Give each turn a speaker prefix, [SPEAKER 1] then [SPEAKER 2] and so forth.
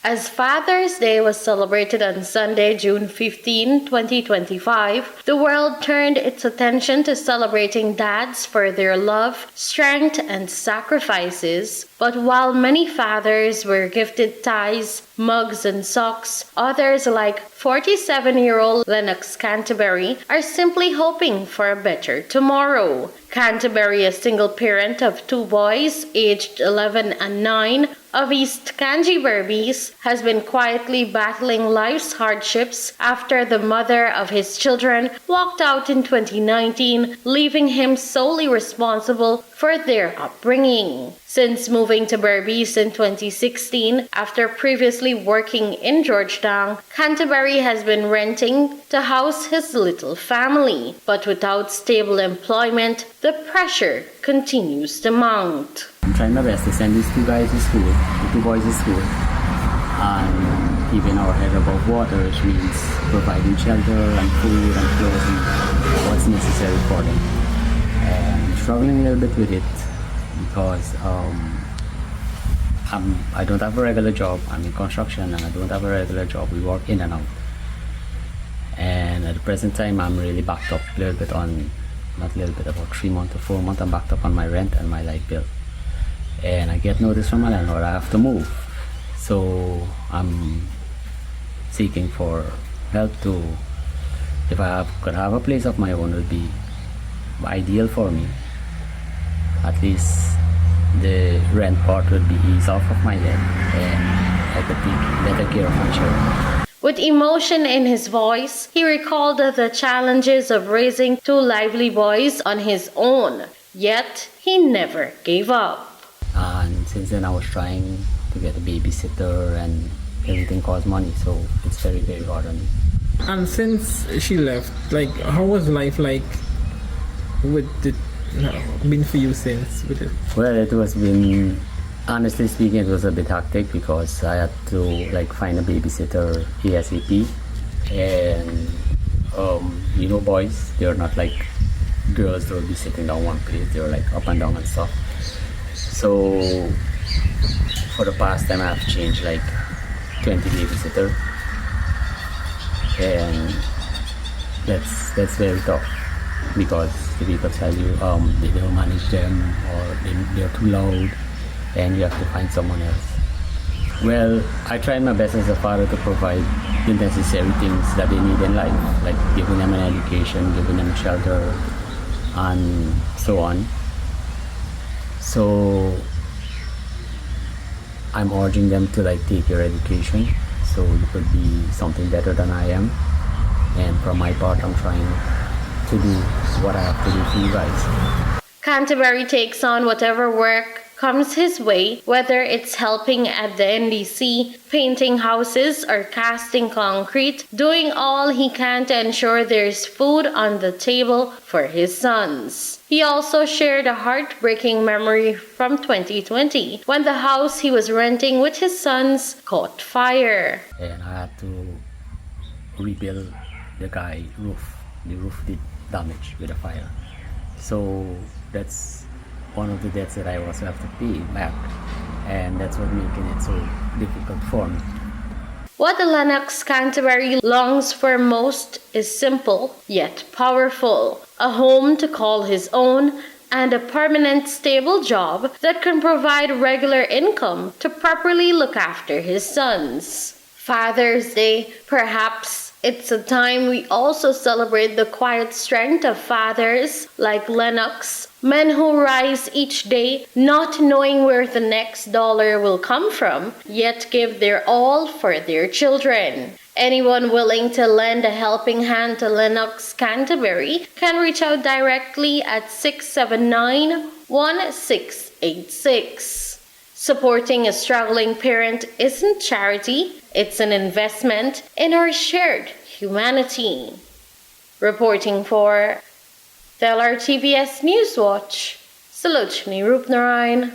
[SPEAKER 1] As Father's Day was celebrated on Sunday, June 15, 2025, the world turned its attention to celebrating dads for their love, strength, and sacrifices. But while many fathers were gifted ties, mugs, and socks, others like 47-year-old Lennox Canterbury are simply hoping for a better tomorrow. Canterbury, a single parent of two boys aged 11 and 9, of East Kanji Berbice, has been quietly battling life's hardships after the mother of his children walked out in 2019, leaving him solely responsible for their upbringing. Since moving to Berbice in 2016, after previously working in Georgetown, Canterbury has been renting to house his little family. But without stable employment, the pressure continues to mount.
[SPEAKER 2] I'm trying my best to send these two guys to school, the two boys to school, and keeping our head above water, which means providing shelter and food and clothes and what's necessary for them. And I'm struggling a little bit with it because I don't have a regular job. I'm in construction and I don't have a regular job. We work in and out. And at the present time, I'm really backed up a little bit on, not a little bit, about 3 months to 4 months, I'm backed up on my rent and my light bill. And I get notice from my landlord I have to move. So I'm seeking for help to, if could have a place of my own, it would be ideal for me. At least the rent part would be eased off of my head and I could take better care of my children.
[SPEAKER 1] With emotion in his voice, he recalled the challenges of raising two lively boys on his own. Yet, he never gave up.
[SPEAKER 2] And since then I was trying to get a babysitter and everything costs money, so it's very, very hard on me.
[SPEAKER 3] And since she left, like, how was life like with it been for you since with it?
[SPEAKER 2] Well, it was been, honestly speaking, it was a bit hectic because I had to find a babysitter ASAP. And you know, boys, they're not like girls. They'll be sitting down one place. They're like up and down and stuff. So for the past time, I have changed 20 babysitter, and that's very tough because the people tell you they don't manage them or they're too loud, and you have to find someone else. Well, I tried my best as a father to provide the necessary things that they need in life, like giving them an education, giving them shelter, and so on. So I'm urging them to take your education so you could be something better than I am. And from my part, I'm trying to do what I have to do for you guys.
[SPEAKER 1] Canterbury takes on whatever work comes his way, whether it's helping at the NDC, painting houses, or casting concrete, doing all he can to ensure there's food on the table for his sons. He also shared a heartbreaking memory from 2020 when the house he was renting with his sons caught fire.
[SPEAKER 2] And I had to rebuild the roof. The roof did damage with a fire. So that's one of the debts that I also have to pay back, and that's what making it so difficult for me.
[SPEAKER 1] What Lennox Canterbury longs for most is simple yet powerful: a home to call his own and a permanent, stable job that can provide regular income to properly look after his sons. Father's Day, perhaps it's a time we also celebrate the quiet strength of fathers like Lennox, men who rise each day not knowing where the next dollar will come from, yet give their all for their children. Anyone willing to lend a helping hand to Lennox Canterbury can reach out directly at 679-1686. Supporting a struggling parent isn't charity, it's an investment in our shared humanity. Reporting for the LRTVS NewsWatch, Salochni Rupnarayan.